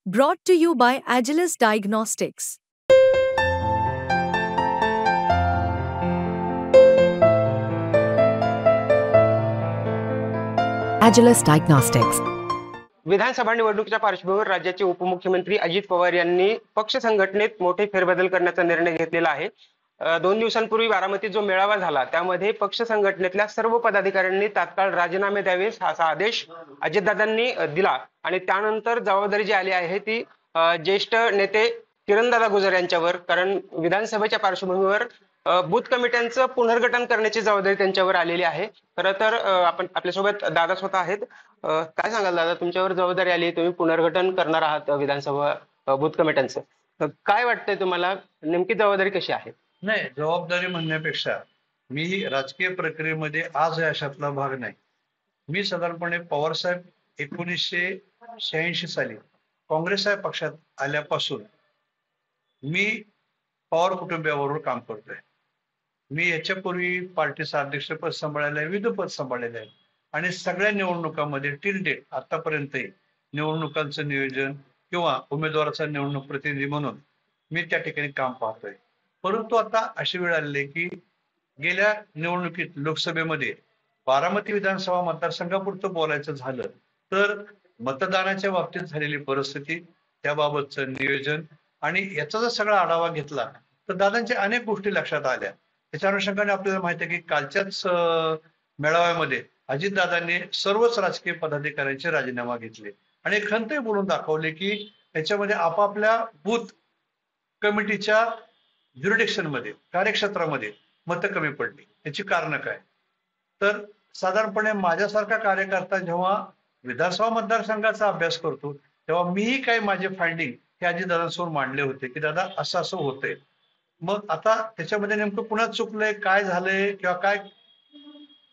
Brought to you by Agilus Diagnostics. Agilus Diagnostics. विधानसभा निवडणुकीच्या पार्श्वभूमीवर राज्याचे उपमुख्यमंत्री अजित पवार यांनी पक्ष संघटनेत मोठे फेरबदल करण्याचा निर्णय घेतलेला आहे। 2 दिवसांपूर्वी बारामतीत जो मेळावा झाला त्यामध्ये पक्ष संघटनेतल्या सर्व पदाधिकाऱ्यांनी तात्काळ राजीनामे द्यावे असा आदेश अजितदादांनी दिला आणि त्यानंतर जबाबदारी जी आली आहे ती ज्येष्ठ नेते किरणदादा गुजर यांच्यावर, कारण विधानसभेच्या पार्श्वभूमीवर बूथ कमिट्यांचं पुनर्गठन करण्याची जबाबदारी त्यांच्यावर आलेली आहे। खरं तर आपण आपल्यासोबत दादा स्वतः आहेत। काय सांगाल दादा, तुमच्यावर जबाबदारी आली, तुम्ही पुनर्गठन करणार आहात विधानसभा बूथ कमिट्यांचं, काय वाटतंय तुम्हाला, नेमकी जबाबदारी कशी आहे? नाही, जबाबदारी म्हणण्यापेक्षा मी राजकीय प्रक्रियेमध्ये आज या अशातला भाग नाही। मी साधारणपणे पवार साहेब 1986 साली काँग्रेस या पक्षात आल्यापासून मी पवार कुटुंबियाबरोबर काम करतोय। मी याच्यापूर्वी पार्टीचं अध्यक्षपद सांभाळलेलं आहे, विविध पद सांभाळलेलं आहे आणि सगळ्या निवडणुकांमध्ये टिल डेट आतापर्यंतही निवडणुकांचं नियोजन किंवा उमेदवाराचा निवडणूक प्रतिनिधी म्हणून मी त्या ठिकाणी काम पाहतोय। परंतु आता अशी वेळ आलेली आहे की गेल्या निवडणुकीत लोकसभेमध्ये बारामती विधानसभा मतदारसंघापुरतं बोलायचं झालं तर मतदानाच्या बाबतीत झालेली परिस्थिती, त्याबाबतचं नियोजन आणि याचा जर सगळा आढावा घेतला तर दादांच्या अनेक गोष्टी लक्षात आल्या। त्याच्या अनुषंगाने आपल्याला माहिती आहे की कालच्याच मेळाव्यामध्ये अजितदादांनी सर्वच राजकीय पदाधिकाऱ्यांचे राजीनामा घेतले आणि खंतही बोलून दाखवले की याच्यामध्ये आपापल्या बूथ कमिटीच्या ज्युरिडिक्शन मध्ये, कार्यक्षेत्रामध्ये मतं कमी पडली। याची कारण काय? तर साधारणपणे माझ्यासारखा कार्यकर्ता जेव्हा विधानसभा मतदारसंघाचा अभ्यास करतो तेव्हा मीही काही माझे फाइंडिंग हे अजितदादांसमोर मांडले होते की दादा असं असं होतंय। मग आता त्याच्यामध्ये नेमकं पुन्हा चुकलंय, काय झालंय किंवा काय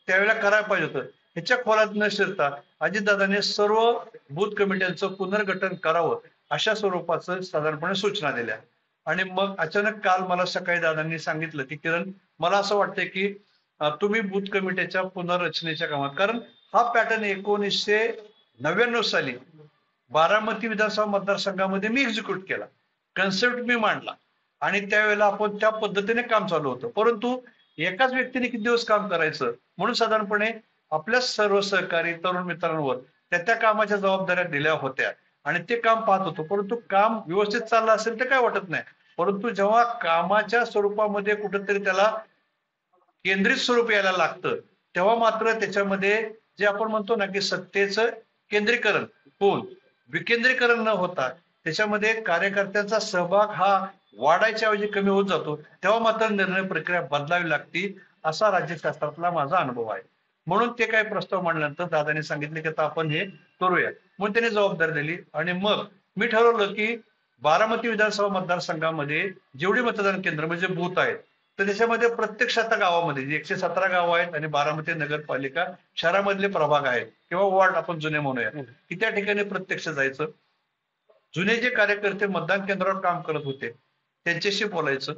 त्यावेळेला करायला पाहिजे होतं ह्याच्या खोलात न शिरता अजितदादांनी सर्व बूथ कमिट्यांचं पुनर्गठन करावं अशा स्वरूपाचं साधारणपणे सूचना दिल्या। आणि मग अचानक काल मला सकाळी दादांनी सांगितलं की किरण, मला असं वाटतंय की तुम्ही बूथ कमिटीच्या पुनर्रचनेच्या कामात, कारण हा पॅटर्न 1999 साली बारामती विधानसभा मतदारसंघामध्ये मी एक्झिक्यूट केला, कन्सेप्ट मी मांडला आणि त्यावेळेला आपण त्या पद्धतीने काम चालू होतं। परंतु एकाच व्यक्तीने किती दिवस काम करायचं म्हणून साधारणपणे आपल्या सर्व सहकारी तरुण मित्रांवर त्या कामाच्या जबाबदाऱ्या दिल्या होत्या आणि ते काम पाहत होतो। परंतु काम व्यवस्थित चाललं असेल तर काय वाटत नाही, परंतु जेव्हा कामाच्या स्वरूपामध्ये कुठेतरी त्याला केंद्रित स्वरूप यायला लागतं तेव्हा मात्र त्याच्यामध्ये जे आपण म्हणतो ना की सत्तेचं केंद्रीकरण होऊन विकेंद्रीकरण न होता त्याच्यामध्ये कार्यकर्त्यांचा सहभाग हा वाढायच्या ऐवजी कमी होत जातो, तेव्हा मात्र निर्णय प्रक्रिया बदलावी लागती, असा राज्यशास्त्रातला माझा अनुभव आहे। म्हणून ते काही प्रस्ताव मांडल्यानंतर दादांनी सांगितले की आता आपण हे करूया, म्हणून त्यांनी जबाबदारी दिली आणि मग मी ठरवलं की बारामती विधानसभा मतदारसंघामध्ये जेवढी मतदान केंद्र म्हणजे बूथ आहेत तर त्याच्यामध्ये प्रत्यक्ष आता गावामध्ये 117 गाव आहेत आणि बारामती नगरपालिका शहरामधले प्रभाग आहेत किंवा वॉर्ड आपण जुने म्हणूया की त्या ठिकाणी प्रत्यक्ष जायचं, जुने जे कार्यकर्ते मतदान केंद्रावर काम करत होते त्यांच्याशी बोलायचं,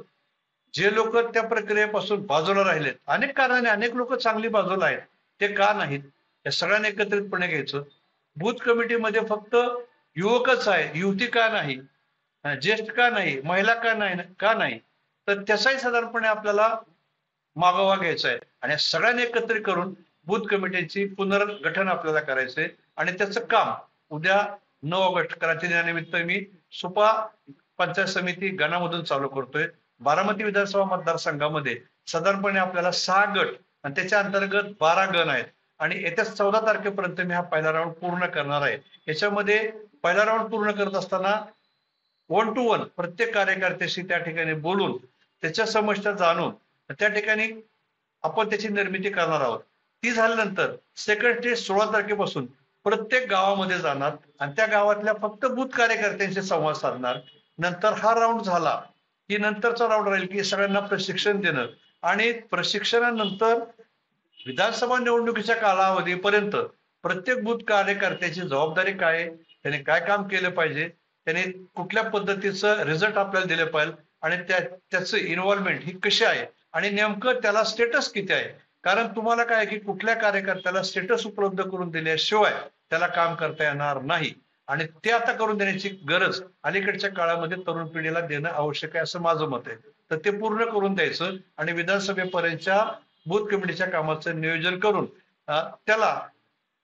जे लोक त्या प्रक्रियेपासून बाजूला राहिलेत, अनेक कारणाने अनेक लोक चांगली बाजूला आहेत, ते का नाहीत या सगळ्यांना एकत्रितपणे घ्यायचं। बूथ कमिटीमध्ये फक्त युवकच आहे, युवती का नाही, ज्येष्ठ का नाही, महिला का नाही, तर त्याचाही साधारणपणे आपल्याला मागोवा घ्यायचा आहे आणि सगळ्यांनी एकत्रित करून बूथ कमिटीची पुनर्गठन आपल्याला करायचंय आणि त्याचं काम उद्या 9 ऑगस्ट क्रांतिदिनानिमित्त मी सुपा पंचायत समिती गणामधून चालू करतोय। बारामती विधानसभा मतदारसंघामध्ये साधारणपणे आपल्याला 6 गट आणि त्याच्या अंतर्गत 12 गण आहेत आणि येत्या 14 तारखेपर्यंत मी हा पहिला राऊंड पूर्ण करणार आहे। याच्यामध्ये पहिला राऊंड पूर्ण करत असताना 1 to 1 प्रत्येक कार्यकर्त्याशी त्या ठिकाणी बोलून त्याच्या समस्या जाणून त्या ठिकाणी आपण त्याची निर्मिती करणार आहोत। ती झाल्यानंतर सेकंड स्टेज 16 तारखेपासून प्रत्येक गावामध्ये जाणार आणि त्या गावातल्या फक्त बूथ कार्यकर्त्यांशी संवाद साधणार। नंतर हा राऊंड झाला की नंतरचा राऊंड राहील की सगळ्यांना प्रशिक्षण देणं आणि प्रशिक्षणानंतर विधानसभा निवडणुकीच्या कालावधीपर्यंत प्रत्येक बूथ कार्यकर्त्याची जबाबदारी काय, त्याने काय काम केलं पाहिजे, त्याने कुठल्या पद्धतीचं रिझल्ट आपल्याला दिले पाहिजे आणि त्याचं इन्व्हॉल्वमेंट ही कशी आहे आणि नेमकं त्याला स्टेटस किती आहे। कारण तुम्हाला काय की कुठल्या कार्यकर्त्याला स्टेटस उपलब्ध करून दिल्याशिवाय त्याला काम करता येणार नाही आणि ते आता करून देण्याची गरज अलीकडच्या काळामध्ये तरुण पिढीला देणं आवश्यक आहे असं माझं मत आहे. तर ते पूर्ण करून द्यायचं आणि विधानसभेपर्यंतच्या बूथ कमिटीच्या कामाचं नियोजन करून त्याला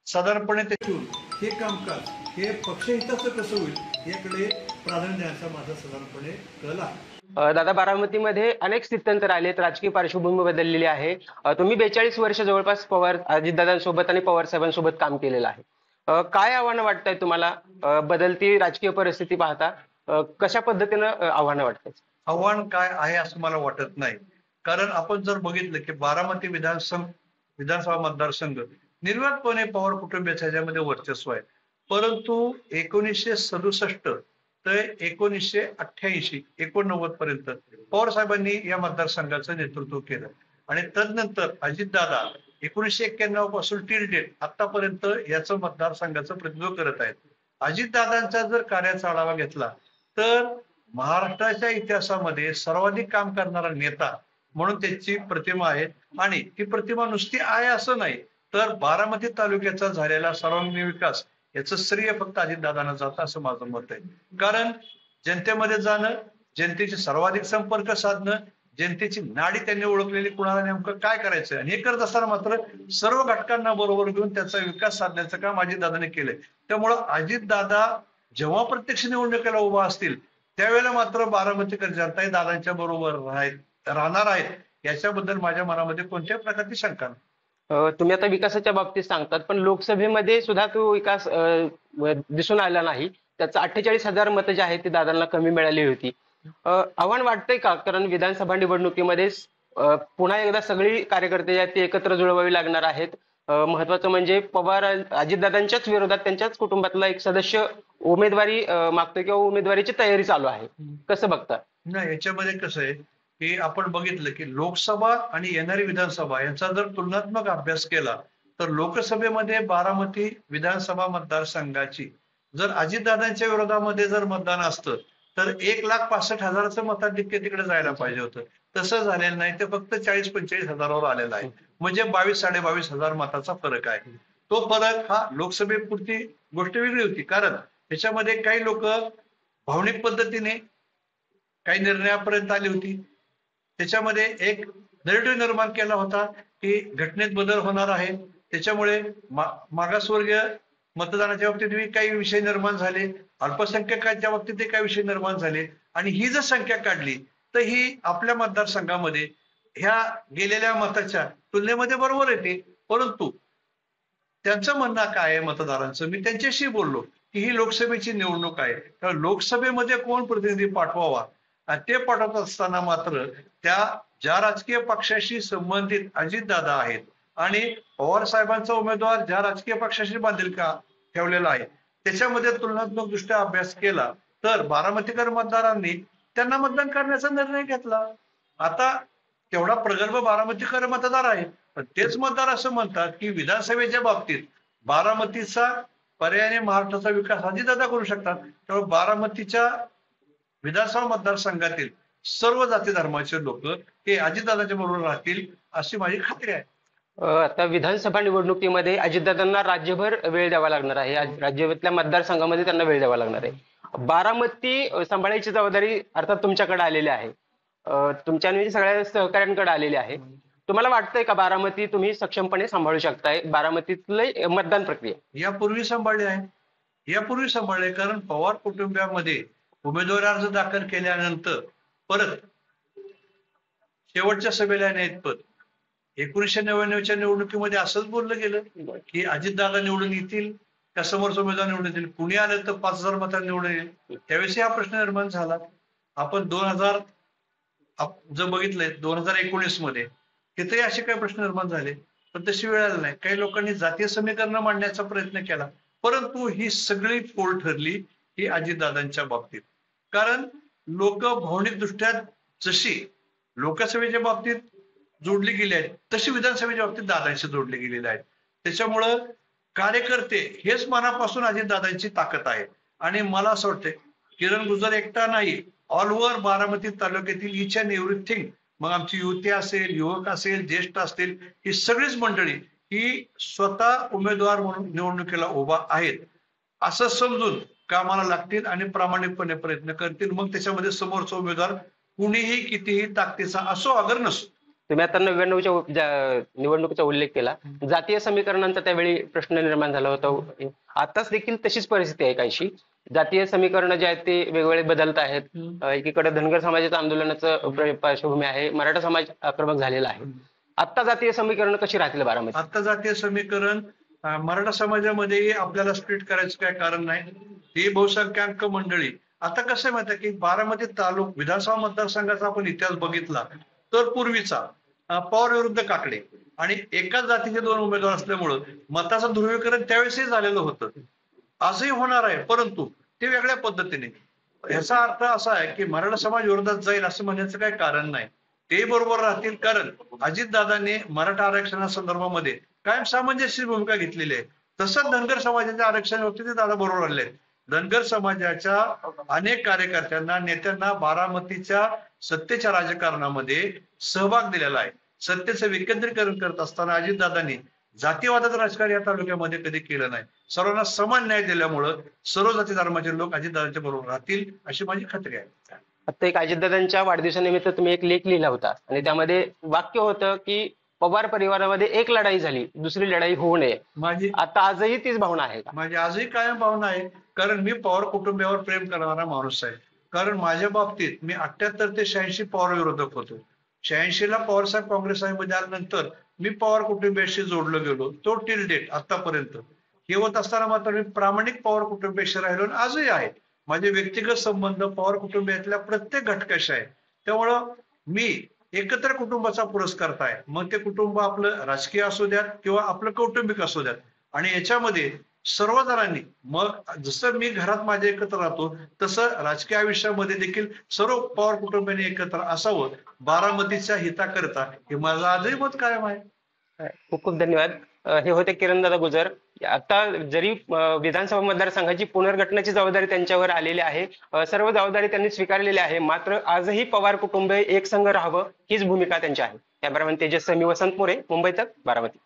साधारणपणे त्यातून हे कामकाज हे पक्षहिताचं कसं होईल याकडे प्राधान्य द्यायचा माझा साधारणपणे कल आहे. दादा, बारामतीमध्ये अनेक स्थित्यंतर आलेत, राजकीय पार्श्वभूमी बदललेली आहे. तुम्ही 42 वर्ष जवळपास पवार अजितदादांसोबत आणि पवार साहेबांसोबत काम केलेलं आहे. काय आव्हानं वाटतंय तुम्हाला बदलती राजकीय परिस्थिती पाहता? कशा पद्धतीनं आव्हानं वाटतात? आव्हान काय आहे असं मला वाटत नाही. कारण आपण जर बघितलं की बारामती विधानसभा मतदारसंघ निर्वातपणे पवार कुटुंबियाच्या ह्याच्यामध्ये वर्चस्व आहे. परंतु 1967 ते 1988 89 पर्यंत पवार साहेबांनी या मतदारसंघाचं नेतृत्व केलं आणि तदनंतर अजितदादा 1991 पासून टिल डेट आतापर्यंत याचं मतदारसंघाचं प्रतिनिधित्व करत आहेत. अजितदादांचा जर कार्याचा आढावा घेतला तर महाराष्ट्राच्या इतिहासामध्ये सर्वाधिक काम करणारा नेता म्हणून त्याची प्रतिमा आहे आणि ती प्रतिमा नुसती आहे असं नाही, तर बारामती तालुक्याचा झालेला सर्वांगीण विकास याचं श्रेय फक्त अजितदादांना जातं असं माझं मत आहे. कारण जनतेमध्ये जाणं, जनतेचे सर्वाधिक संपर्क साधणं, जनतेची नाडी त्यांनी ओळखलेली, कुणाला नेमकं काय करायचं आणि हे करत असताना मात्र सर्व घटकांना बरोबर घेऊन त्याचा विकास साधण्याचं काम अजितदादांनी केलंय. त्यामुळं अजितदादा जेव्हा प्रत्यक्ष निवडणुकीला उभा असतील त्यावेळेला मात्र बारामतीकर जनता ही दादांच्या बरोबर राहणार आहेत याच्याबद्दल माझ्या मनामध्ये कोणत्याही प्रकारची शंका नाही. तुम्ही आता विकासाच्या बाबतीत सांगतात, पण लोकसभेमध्ये सुद्धा तो विकास दिसून आला नाही. त्याचं 48,000 मतं जे आहेत ती दादांना कमी मिळाली होती. आव्हान वाटतंय का? कारण विधानसभा निवडणुकीमध्ये पुन्हा एकदा सगळी कार्यकर्ते जे आहेत ते एकत्र जुळवावी लागणार आहेत. महत्वाचं म्हणजे पवार अजितदादांच्याच विरोधात त्यांच्याच कुटुंबातला एक सदस्य उमेदवारी मागतोय किंवा उमेदवारीची तयारी चालू आहे. कसं बघता? नाही, याच्यामध्ये कसं आहे की आपण बघितलं की लोकसभा आणि येणारी विधानसभा यांचा जर तुलनात्मक अभ्यास केला तर लोकसभेमध्ये बारामती विधानसभा मतदारसंघाची जर अजितदादांच्या विरोधामध्ये जर मतदान असतं तर 1,65,000चं मताधिक्य तिकडे जायला पाहिजे होतं. तसं झालेलं नाही, ते फक्त 40-45 हजारावर आलेला आहे. म्हणजे 22,000-22,500 मताचा फरक आहे. तो फरक हा लोकसभेपुरती गोष्ट वेगळी होती, कारण त्याच्यामध्ये काही लोक भावनिक पद्धतीने काही निर्णयापर्यंत आली होती. त्याच्यामध्ये एक नरेटिव्ह निर्माण केला होता की घटनेत बदल होणार आहे, त्याच्यामुळे मागासवर्गीय मतदानाच्या बाबतीत काही विषय निर्माण झाले, अल्पसंख्याकांच्या बाबतीत काही विषय निर्माण झाले आणि ही जर संख्या काढली तर ही आपल्या मतदारसंघामध्ये ह्या गेलेल्या मताच्या तुलनेमध्ये बरोबर येते. परंतु त्यांचं म्हणणं काय आहे मतदारांचं, मी त्यांच्याशी बोललो की ही लोकसभेची निवडणूक आहे, तर लोकसभेमध्ये कोण प्रतिनिधी पाठवावा ते पाठवत असताना मात्र ज्या राजकीय पक्षाशी संबंधित अजितदादा आहेत आणि पवार साहेबांचा उमेदवार ज्या राजकीय पक्षाशी बांधिलका ठेवलेला आहे त्याच्यामध्ये तुलनात्मक दृष्ट्या अभ्यास केला तर बारामतीकर मतदारांनी त्यांना मतदान करण्याचा निर्णय घेतला. आता तेवढा प्रगल्भ बारामतीकर मतदार आहे, पण तेच मतदार असं म्हणतात की विधानसभेच्या बाबतीत बारामतीचा पर्यायाने महाराष्ट्राचा विकास अजितदादा करू शकतात. त्यामुळे बारामतीच्या विधानसभा मतदारसंघातील सर्व जाती धर्माचे लोक हे अजितदादांच्या बरोबर राहतील अशी माझी खात्री आहे. आता विधानसभा निवडणुकीमध्ये अजितदादांना राज्यभर वेळ द्यावा लागणार आहे. राज्यातल्या मतदारसंघामध्ये त्यांना वेळ द्यावा लागणार आहे. बारामती सांभाळायची जबाबदारी अर्थात तुमच्याकडे आलेली आहे, तुमच्या आणि सगळ्या सहकाऱ्यांकडे आलेली आहे. तुम्हाला वाटतंय का बारामती तुम्ही सक्षमपणे सांभाळू शकताय? बारामतीतलं मतदान प्रक्रिया यापूर्वी सांभाळले कारण पवार कुटुंबियामध्ये उमेदवारी अर्ज दाखल केल्यानंतर परत शेवटच्या सभेला नाहीत पद 1999च्या निवडणुकीमध्ये असंच बोललं गेलं की अजितदादा निवडून येतील का समोरचा उमेदवार निवडून येतील, कुणी आलं तर 5,000 मतांनी निवडून येईल. त्यावेळेस हा प्रश्न निर्माण झाला. आपण 2000 जर बघितलंय 2019 मध्ये तिथेही असे काही प्रश्न निर्माण झाले, पण तशी वेळ आली नाही. काही लोकांनी जातीय समीकरण मांडण्याचा प्रयत्न केला, परंतु ही सगळी पोल ठरली ही अजितदादांच्या बाबतीत. कारण लोक भावनिक दृष्ट्या जशी लोकसभेच्या बाबतीत जोडली गेली आहेत तशी विधानसभेच्या बाबतीत दादांशी जोडली गेलेली आहेत. त्याच्यामुळं कार्यकर्ते हेच मनापासून अजितदादांची ताकद आहे. आणि मला असं वाटतं किरण गुजर एकटा नाही, ऑल ओव्हर बारामती तालुक्यातील इच अँड एव्हरीथिंग, मग आमची युवती असेल, युवक असेल, ज्येष्ठ असतील, ही सगळीच मंडळी ही स्वतः उमेदवार म्हणून निवडणुकीला उभा आहेत असं समजून कामाला लागतील आणि प्रामाणिकपणे प्रयत्न करतील. मग त्याच्यामध्ये समोरचा उमेदवार कुणीही कितीही ताकदीचा असो अगर नसो. तुम्ही आता निवडणुकीचा उल्लेख केला. जातीय समीकरणांचा त्यावेळी प्रश्न निर्माण झाला होता. आताच देखील तशीच परिस्थिती आहे काहीशी. जातीय समीकरण जे आहेत ते वेगवेगळे बदलत आहेत. एकीकडे धनगर समाजाचं आंदोलनाचं पार्श्वभूमी आहे, मराठा समाज आक्रमक झालेला आहे. आता जातीय समीकरण कशी राहतील बारामती? आता जातीय समीकरण मराठा समाजामध्येही आपल्याला स्प्लिट करायचं काय कारण नाही. ही बहुसंख्याक मंडळी आता कसं माहिती आहे की बारामती विधानसभा मतदारसंघाचा आपण इतिहास बघितला तर पूर्वीचा पवार विरुद्ध काकडे आणि एकाच जातीचे दोन उमेदवार असल्यामुळं मताचं ध्रुवीकरण त्यावेळेसही झालेलं होतं. आजही होणार आहे, परंतु ते वेगळ्या पद्धतीने. याचा अर्थ असा आहे की मराठा समाज विरोधात जाईल असं म्हणण्याचं काही कारण नाही. ते बरोबर राहतील, कारण अजितदादांनी मराठा आरक्षणासंदर्भामध्ये कायम सामंजस्य भूमिका घेतलेली आहे. तसंच धनगर समाजाच्या आरक्षणावरती ते दादा बरोबर आले आहेत. धनगर समाजाच्या अनेक कार्यकर्त्यांना, नेत्यांना बारामतीच्या सत्तेच्या राजकारणामध्ये सहभाग दिलेला आहे. सत्तेचं विकेंद्रीकरण करत असताना अजितदादांनी जातीवादाचं राजकारण या तालुक्यामध्ये कधी केलं नाही. सर्वांना समान न्याय दिल्यामुळं सर्व जाती धर्माचे लोक अजितदादांच्या बरोबर राहतील अशी माझी खात्री आहे. आता एक अजितदादांच्या वाढदिवसानिमित्त तुम्ही एक लेख लिहिला होता आणि त्यामध्ये वाक्य होतं की पवार परिवारामध्ये एक लढाई झाली, दुसरी लढाई होऊ नये. माझी आता आजही तीच भावना आहे का? माझी आजही कायम भावना आहे, कारण मी पवार कुटुंबियावर प्रेम करणारा माणूस आहे. कारण माझ्या बाबतीत मी 78 ते 86 पवार विरोधक होतो. 86 ला पवार साहेब काँग्रेस मध्ये आल्यानंतर मी पवार कुटुंबियाशी जोडलो गेलो. तो टिल डेट आतापर्यंत हे होत असताना मात्र मी प्रामाणिक पवार कुटुंबियाशी राहिलो आणि आजही आहे. माझे व्यक्तिगत संबंध पवार कुटुंबियातल्या प्रत्येक घटकाशी आहे. त्यामुळं मी एकत्र कुटुंबाचा पुरस्कर्ता आहे. मग ते कुटुंब आपलं राजकीय असू द्यात किंवा आपलं कौटुंबिक असू द्यात. आणि याच्यामध्ये सर्व जणांनी, मग जसं मी घरात माझ्या एकत्र राहतो तसं राजकीय आयुष्यामध्ये देखील सर्व पवार कुटुंबियांनी एकत्र असावं बारामतीच्या हिताकरता, हे माझं आजही मत कायम आहे. खूप खूप धन्यवाद. हे होते किरणदादा गुजर. आता जरी विधानसभा मतदारसंघाची पुनर्गठनाची जबाबदारी त्यांच्यावर आलेली आहे, सर्व जबाबदारी त्यांनी स्वीकारलेली आहे, मात्र आजही पवार कुटुंब एकसंघ राहावं हीच भूमिका त्यांची आहे. कॅमेरामॅन तेजस मी वसंत मोरे, मुंबई तक, बारामती.